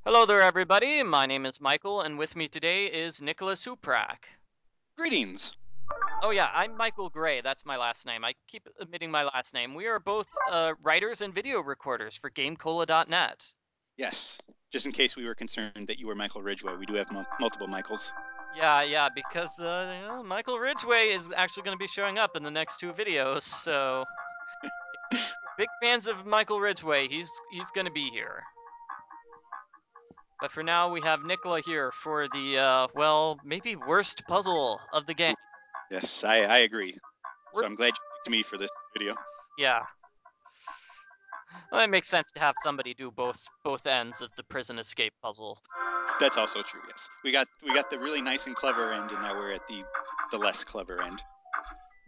Hello there, everybody. My name is Michael, and with me today is Nicholas Uprak. Greetings. Oh, yeah, I'm Michael Gray. That's my last name. I keep omitting my last name. We are both writers and video recorders for GameCola.net. Yes, just in case we were concerned that you were Michael Ridgway, we do have multiple Michaels. Yeah, because Michael Ridgway is actually going to be showing up in the next two videos, so big fans of Michael Ridgway. He's going to be here. But for now, we have Nicola here for the, well, maybe worst puzzle of the game. Yes, I agree. So I'm glad you picked me for this video. Yeah. Well, it makes sense to have somebody do both ends of the prison escape puzzle. That's also true, yes. We got the really nice and clever end, and now we're at the less clever end.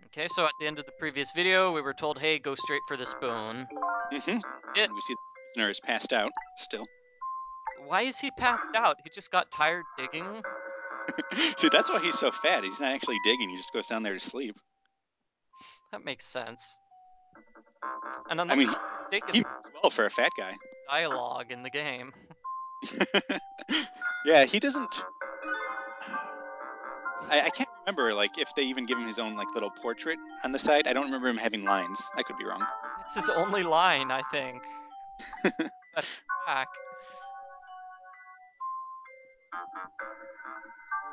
Okay, so at the end of the previous video, we were told, hey, go straight for the spoon. Mm-hmm. And we see the prisoner is passed out still. Why is he passed out? He just got tired digging? See, that's why he's so fat. He's not actually digging. He just goes down there to sleep. That makes sense. And I mean, he moves well for a fat guy. Dialogue in the game. Yeah, he doesn't... I can't remember, like, if they even give him his own, like, little portrait on the side. I don't remember him having lines. I could be wrong. It's his only line, I think. That's back.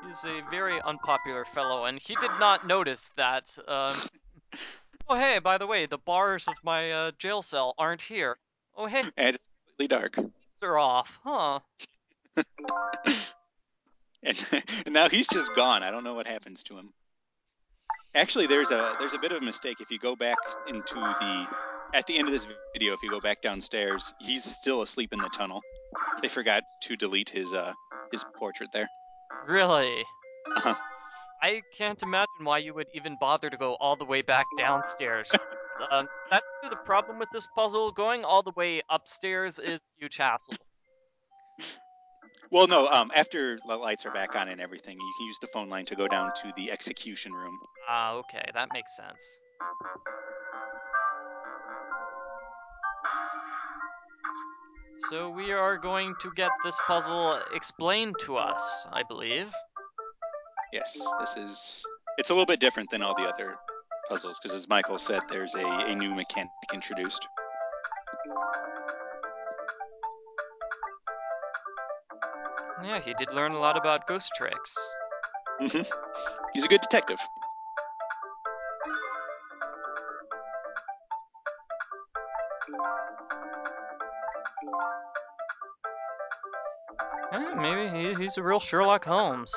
He's a very unpopular fellow, and he did not notice that, oh, hey, by the way, the bars of my jail cell aren't here. Oh, hey. And it's completely dark. They're off, huh? And now he's just gone. I don't know what happens to him. Actually, there's a bit of a mistake. If you go back at the end of this video, if you go back downstairs, he's still asleep in the tunnel. They forgot to delete his portrait there. Really? Uh-huh. I can't imagine why you would even bother to go all the way back downstairs. That's the problem with this puzzle. Going all the way upstairs is a huge hassle. Well, no, after the lights are back on and everything, you can use the phone line to go down to the execution room. Ah, okay, that makes sense. So we are going to get this puzzle explained to us, I believe. Yes, it's a little bit different than all the other puzzles, because as Michael said, there's a new mechanic introduced. Yeah, he did learn a lot about ghost tricks. Mm-hmm. He's a good detective. Maybe he's a real Sherlock Holmes.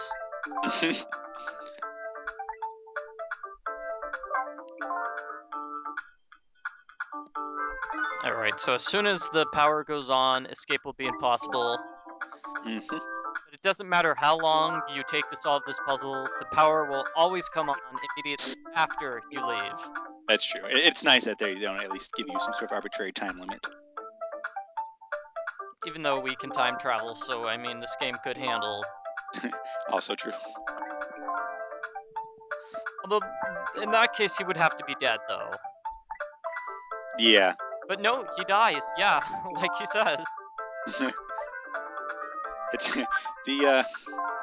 Alright, so as soon as the power goes on, escape will be impossible. Mm-hmm. But it doesn't matter how long you take to solve this puzzle, the power will always come on immediately after you leave. That's true. It's nice that they don't at least give you some sort of arbitrary time limit. Even though we can time travel, so I mean, this game could handle. Also true. Although, in that case, he would have to be dead, though. Yeah. But no, he dies, yeah, like he says. It's the you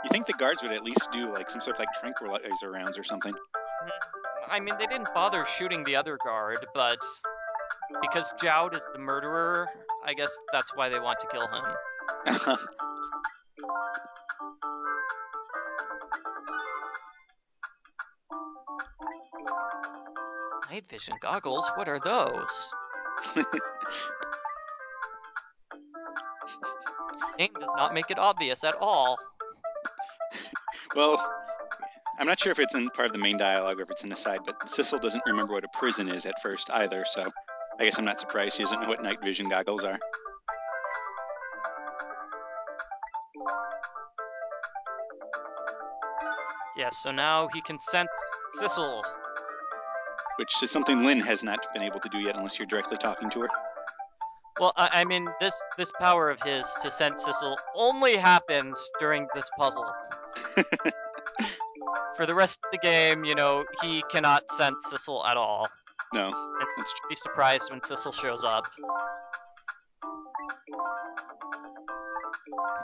think the guards would at least do like some sort of like tranquilizer rounds or something? I mean, they didn't bother shooting the other guard, but because Jowd is the murderer, I guess that's why they want to kill him. Night vision goggles? What are those? Name does not make it obvious at all. Well, I'm not sure if it's in part of the main dialogue or if it's an aside, but Sissel doesn't remember what a prison is at first either, so I guess I'm not surprised she doesn't know what night vision goggles are. Yes, so now he can sense Sissel. Which is something Lynn has not been able to do yet unless you're directly talking to her. Well, I mean, this power of his to sense Sissel only happens during this puzzle. For the rest of the game, you know, he cannot sense Sissel at all. No, that's true. Be surprised when Sissel shows up.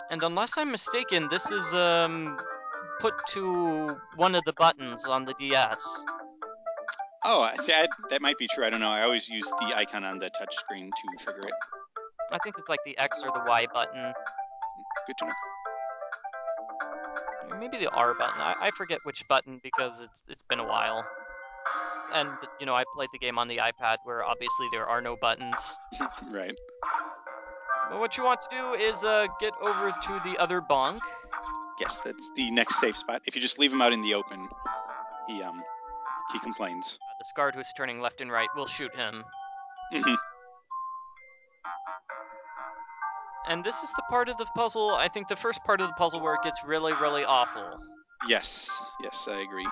And unless I'm mistaken, this is put to one of the buttons on the DS. Oh, see, that might be true. I don't know. I always use the icon on the touch screen to trigger it. I think it's like the X or the Y button. Good to know. Or maybe the R button. I forget which button because it's been a while. And, you know, I played the game on the iPad where obviously there are no buttons. Right. But what you want to do is get over to the other bunk. Yes, that's the next safe spot. If you just leave him out in the open, he complains. This guard who's turning left and right will shoot him. Mm-hmm. And this is the part of the puzzle, I think the first part of the puzzle where it gets really, really awful. Yes, I agree.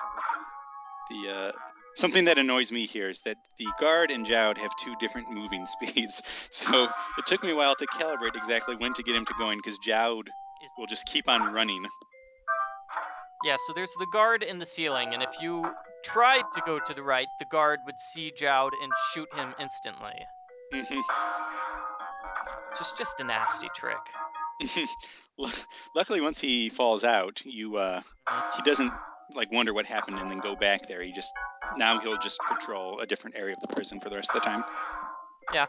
Something that annoys me here is that the guard and Jowd have two different moving speeds. So it took me a while to calibrate exactly when to get him to going, because Jowd will just keep on running. Yeah, so there's the guard in the ceiling, and if you tried to go to the right, the guard would see Jowd and shoot him instantly. Mm-hmm. Which is just a nasty trick. Luckily, once he falls out, he doesn't like wonder what happened and then go back there. Now he'll just patrol a different area of the prison for the rest of the time. Yeah.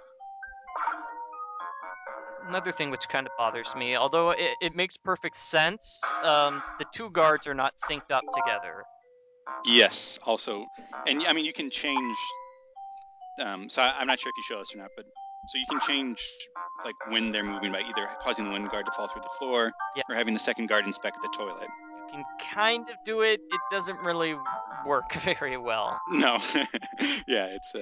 Another thing which kind of bothers me, although it makes perfect sense, the two guards are not synced up together. Yes, also. And I mean, you can change, so I'm not sure if you show this or not, but so you can change like when they're moving by either causing the one guard to fall through the floor or having the second guard inspect the toilet. You can kind of do it. It doesn't really work very well. No. Yeah, it's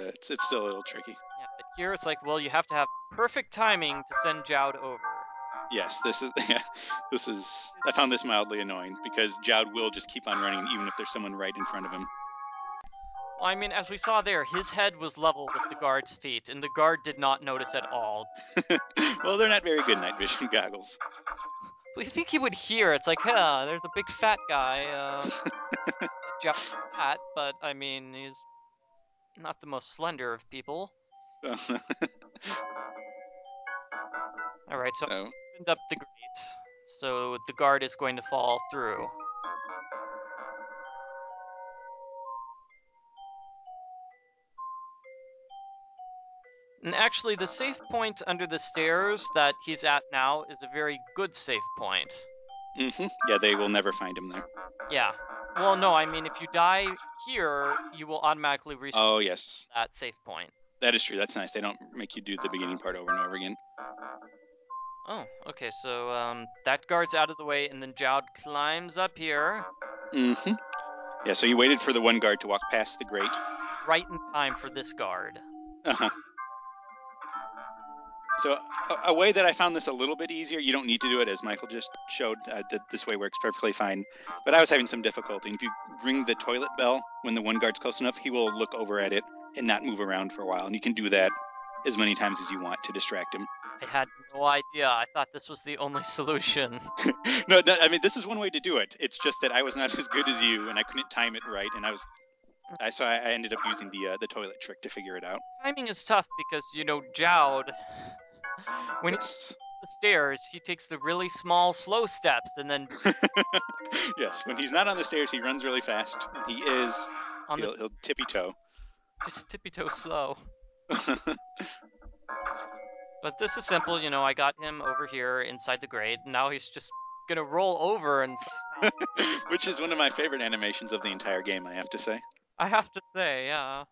still a little tricky. Yeah, but here it's like, well, you have to have perfect timing to send Jowd over. Yes, this is I found this mildly annoying because Jowd will just keep on running even if there's someone right in front of him. Well, I mean, as we saw there, his head was level with the guard's feet, and the guard did not notice at all. Well, they're not very good night vision goggles. Well, you think he would hear? It's like, there's a big fat guy, fat, but I mean, he's not the most slender of people. All right, so I opened up the grate, so the guard is going to fall through. And actually, the safe point under the stairs that he's at now is a very good safe point. Mm-hmm. Yeah, they will never find him there. Yeah. Well, no, I mean, if you die here, you will automatically restart. Oh, yes. That safe point. That is true. That's nice. They don't make you do the beginning part over and over again. Oh, okay. So that guard's out of the way, and then Jowd climbs up here. Mm-hmm. Yeah, so you waited for the one guard to walk past the grate. Right in time for this guard. Uh-huh. So a way that I found this a little bit easier, you don't need to do it as Michael just showed, this way works perfectly fine, but I was having some difficulty. If you ring the toilet bell when the one guard's close enough, he will look over at it and not move around for a while, and you can do that as many times as you want to distract him. I had no idea. I thought this was the only solution. No, I mean, this is one way to do it. It's just that I was not as good as you, and I couldn't time it right, and so I ended up using the toilet trick to figure it out. Timing is tough because, you know, Jowd, when he's on the stairs, he takes the really small, slow steps, and then... Yes, when he's not on the stairs, he runs really fast. When he is, he'll tippy-toe. Just tippy-toe slow. But this is simple, you know, I got him over here inside the grate, and now he's just gonna roll over and... Which is one of my favorite animations of the entire game, I have to say. I have to say, yeah.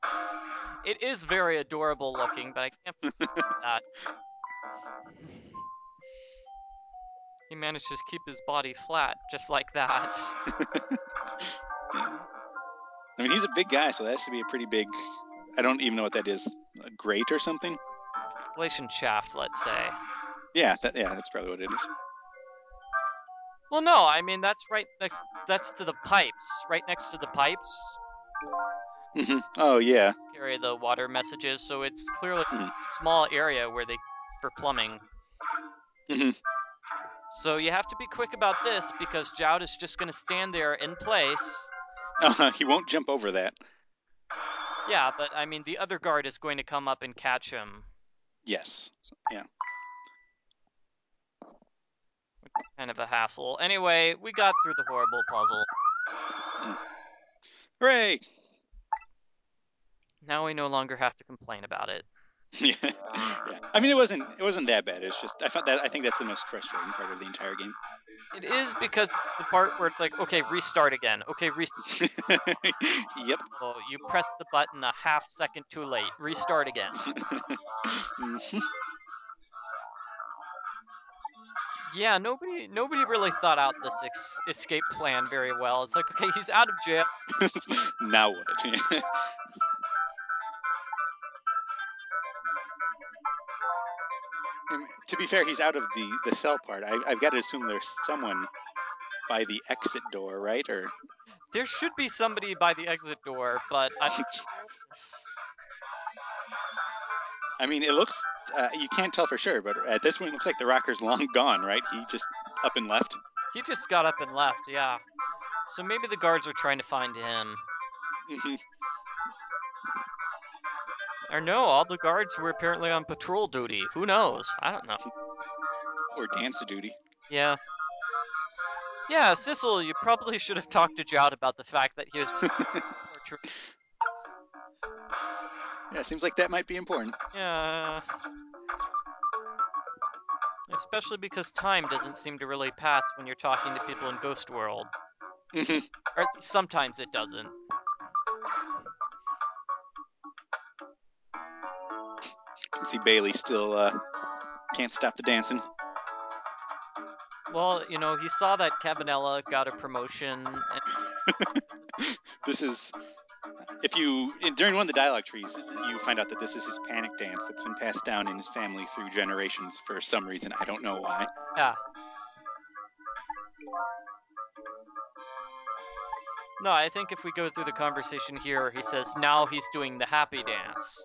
It is very adorable looking, but I can't believe that. He managed to keep his body flat, just like that. I mean, he's a big guy, so that has to be a pretty big... I don't even know what that is. A grate or something? Ventilation shaft, let's say. Yeah, that's probably what it is. Well, no, I mean, that's right next... That's to the pipes. Right next to the pipes. Mm-hmm. Oh, yeah. Carry the water messages, so it's clearly a small area where for plumbing. Mm-hmm. So you have to be quick about this, because Jowd is just going to stand there in place. He won't jump over that. Yeah, but I mean, the other guard is going to come up and catch him. Yes. Yeah. kind of a hassle. Anyway, we got through the horrible puzzle. Hooray! Now we no longer have to complain about it. Yeah. I mean, it wasn't that bad. It's just I think that's the most frustrating part of the entire game. It is because it's the part where it's like, okay, restart again. Okay, Yep. Oh, you pressed the button a half second too late. Restart again. Mhm. Yeah, nobody really thought out this escape plan very well. It's like, okay, he's out of jail. Now what? And to be fair, he's out of the cell part. I've got to assume there's someone by the exit door, right? Or There should be somebody by the exit door, but I mean, it looks you can't tell for sure, but at this point, it looks like the rocker's long gone, right? He just up and left. he just got up and left. Yeah. So maybe the guards are trying to find him. Mhm. Or no, all the guards were apparently on patrol duty. Who knows? I don't know. Or dance duty. Yeah. Yeah, Sissel, you probably should have talked to Jowd about the fact that he was Yeah, seems like that might be important. Yeah. Especially because time doesn't seem to really pass when you're talking to people in Ghost World. Mhm. Or sometimes it doesn't. You can see Bailey still can't stop the dancing. Well, you know, he saw that Cabanella got a promotion. And This is during one of the dialogue trees, you find out that this is his panic dance that's been passed down in his family through generations for some reason. I don't know why. yeah. No, I think if we go through the conversation here, he says now he's doing the happy dance.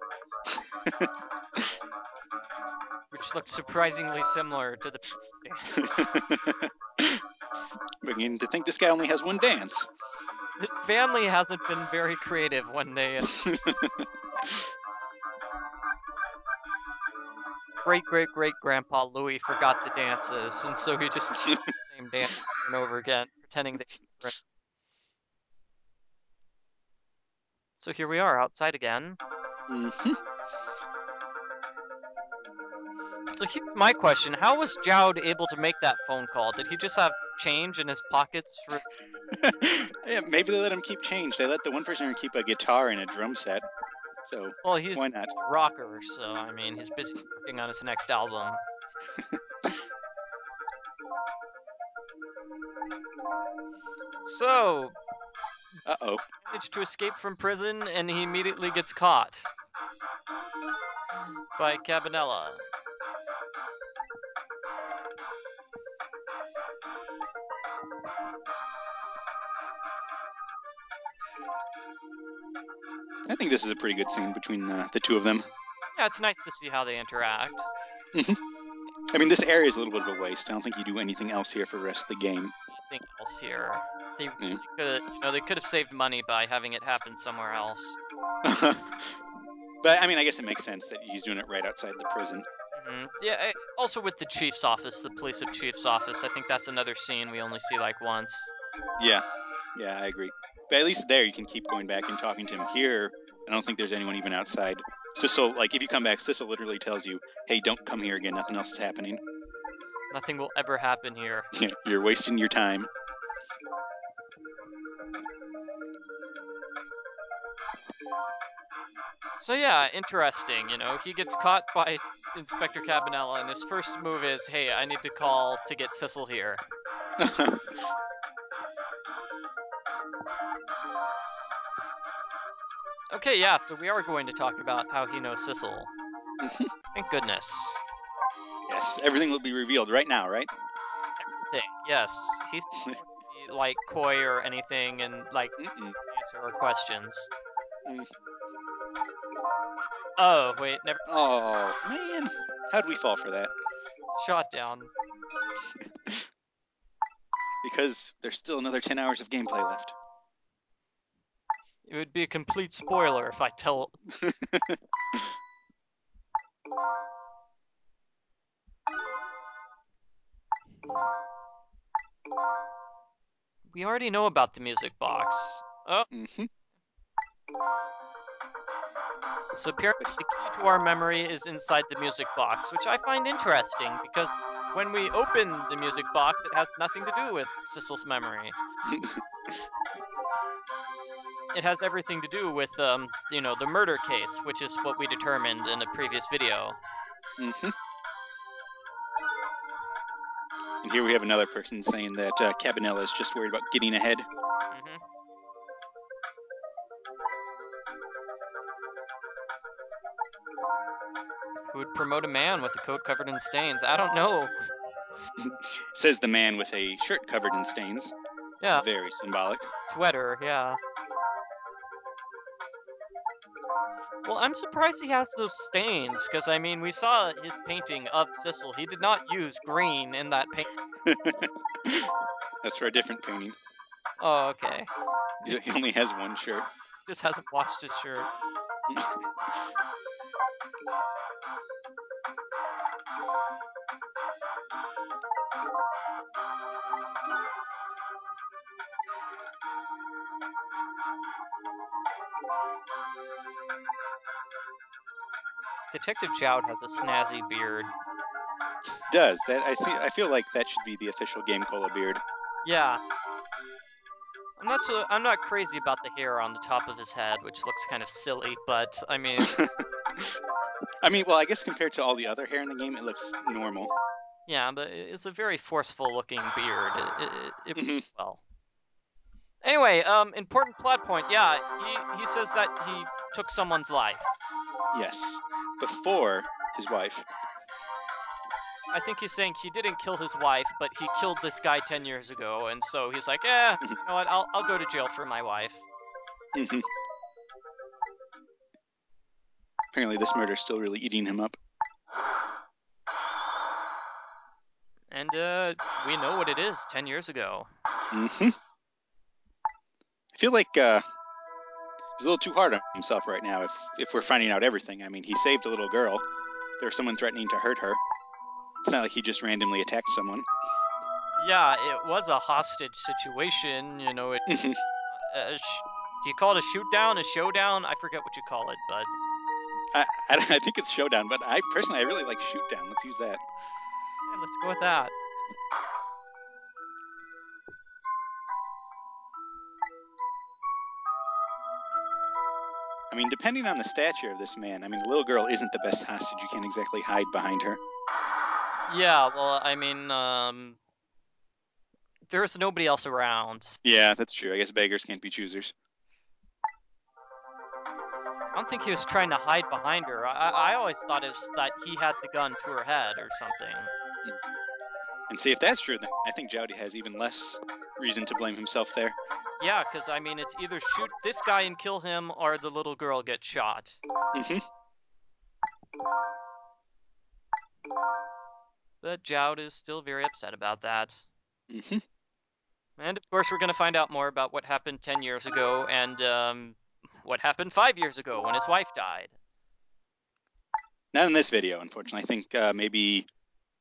Which looks surprisingly similar to the dance. Beginning to think this guy only has one dance. His family hasn't been very creative when they... Great-great-great-grandpa Louis forgot the dances, and so he just did the same dance over and over again, pretending that he was right. So here we are, outside again. Mhm. So here's my question. How was Jowd able to make that phone call? Did he just have change in his pockets for... Yeah, maybe they let him keep change. They let the one person keep a guitar and a drum set. So Well, he's why not? a rocker, so I mean, he's busy working on his next album. So, Uh-oh. managed to escape from prison, and he immediately gets caught by Cabanella. I think this is a pretty good scene between the two of them. Yeah, it's nice to see how they interact. I mean, this area is a little bit of a waste. I don't think you do anything else here for the rest of the game. Anything else here? They really could, they could have saved money by having it happen somewhere else. But I mean, I guess it makes sense that he's doing it right outside the prison. Mm-hmm. Yeah. Also with the chief's office, the police of chief's office, I think that's another scene we only see like once. Yeah, I agree. But at least there, you can keep going back and talking to him. Here, I don't think there's anyone even outside. Sissel, like, if you come back, Sissel literally tells you, hey, don't come here again. Nothing else is happening. Nothing will ever happen here. Yeah, you're wasting your time. So yeah, interesting. You know, he gets caught by Inspector Cabanella, and his first move is, hey, I need to call to get Sissel here. Okay, yeah, so we are going to talk about how he knows Sissel. Thank goodness. Yes, everything will be revealed right now, right? Everything, yes. He's not like coy or anything, and like answer our questions. Oh, wait, never. Oh, man. How'd we fall for that? Shot down. Because there's still another 10 hours of gameplay left. It would be a complete spoiler if I tell... We already know about the music box. Oh, Mm-hmm. so apparently the key to our memory is inside the music box, which I find interesting because when we open the music box, it has nothing to do with Sissel's memory. It has everything to do with, you know, the murder case, which is what we determined in a previous video. Mm-hmm. And here we have another person saying that Cabanella is just worried about getting ahead. Mm-hmm. Who would promote a man with a coat covered in stains? I don't know. Says the man with a shirt covered in stains. Yeah. Very symbolic. Sweater, yeah. Well, I'm surprised he has those stains, because, I mean, we saw his painting of Sissel. He did not use green in that painting. That's for a different painting. Oh, okay. He only has one shirt. Just hasn't washed his shirt. Detective Jowd has a snazzy beard. Does that? I feel like that should be the official Game Cola beard. Yeah. I'm not crazy about the hair on the top of his head, which looks kind of silly, but I mean, well, I guess compared to all the other hair in the game, it looks normal. yeah, but it's a very forceful looking beard. It Mhm. well. Anyway, important plot point. Yeah, he says that he took someone's life. Yes, before his wife. I think he's saying he didn't kill his wife, but he killed this guy 10 years ago, and so he's like, you know what, I'll go to jail for my wife. Mhm. Apparently, this murder is still really eating him up. And we know what it is 10 years ago. Mm-hmm. I feel like he's a little too hard on himself right now. If we're finding out everything, I mean, he saved a little girl. There was someone threatening to hurt her. It's not like he just randomly attacked someone. Yeah, it was a hostage situation, you know. Do you call it a shoot down, a showdown? I forget what you call it, but I think it's showdown, but I really like shoot down. Let's use that. yeah, let's go with that. I mean, depending on the stature of this man, I mean, the little girl isn't the best hostage. You can't exactly hide behind her. Yeah, well, I mean, there's nobody else around. Yeah, that's true. I guess beggars can't be choosers. I don't think he was trying to hide behind her. I always thought it was that he had the gun to her head or something. And see, if that's true, then I think Jode has even less reason to blame himself there. Yeah, because, I mean, it's either shoot this guy and kill him, or the little girl gets shot. Mm-hmm. But Jowd is still very upset about that. Mm-hmm. And, of course, we're going to find out more about what happened 10 years ago, and what happened 5 years ago when his wife died. Not in this video, unfortunately. I think maybe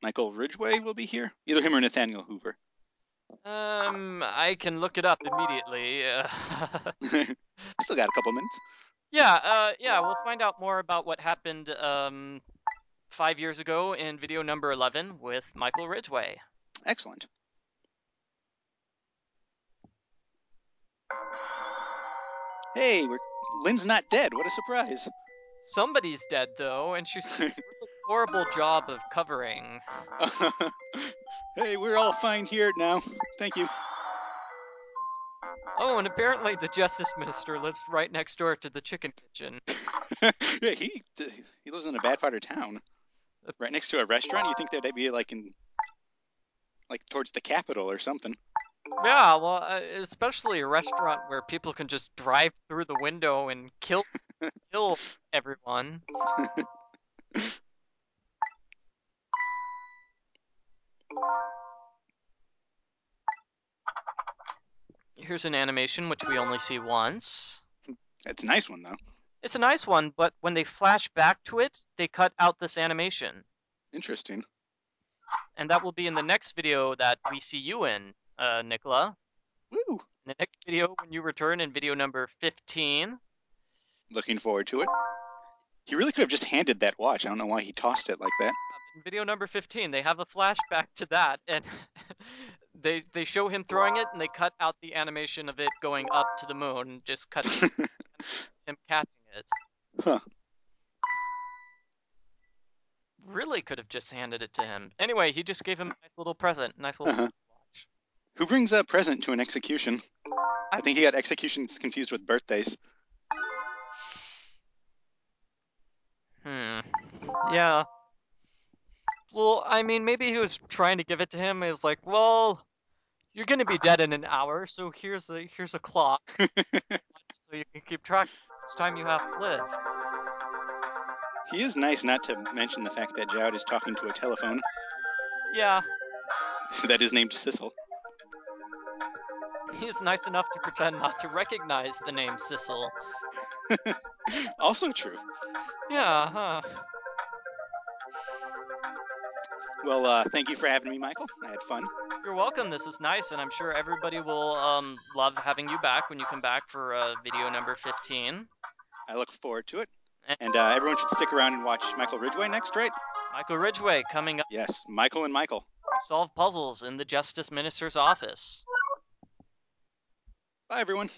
Michael Ridgway will be here. Either him or Nathaniel Hoover. I can look it up immediately. Still got a couple minutes. Yeah, we'll find out more about what happened 5 years ago in video number 11 with Michael Ridgway. Excellent. Hey, Lynn's not dead. What a surprise. Somebody's dead, though, and she's doing a really horrible job of covering. Hey, we're all fine here now. Thank you. Oh, and apparently the Justice Minister lives right next door to the chicken kitchen. Yeah, he lives in a bad part of town. Right next to a restaurant. You think they'd be like towards the Capitol or something. Yeah, well, especially a restaurant where people can just drive through the window and kill everyone. Here's an animation which we only see once. It's a nice one, though. It's a nice one, but when they flash back to it, they cut out this animation. Interesting. And that will be in the next video that we see you in. Nicola. Woo! In the next video, when you return in video number 15. Looking forward to it. He really could have just handed that watch. I don't know why he tossed it like that. In video number 15, they have a flashback to that, and they show him throwing it, and they cut out the animation of it going up to the moon, and just cut him catching it. Huh. Really could have just handed it to him. Anyway, he just gave him a nice little present, nice little watch. Who brings a present to an execution? I think he got executions confused with birthdays. Yeah. Well, I mean, maybe he was trying to give it to him. He was like, well, you're gonna be dead in an hour, so here's a clock, so you can keep track of how much time you have to live. He is nice not to mention the fact that Jowd is talking to a telephone. Yeah. That is named Sissel. He is nice enough to pretend not to recognize the name Sissel. Also true. Yeah, huh. Well, thank you for having me, Michael. I had fun. You're welcome. This is nice, and I'm sure everybody will love having you back when you come back for video number 15. I look forward to it. And everyone should stick around and watch Michael Ridgway next, right? Michael Ridgway coming up. Yes, Michael and Michael. We solve puzzles in the Justice Minister's office. Bye, everyone.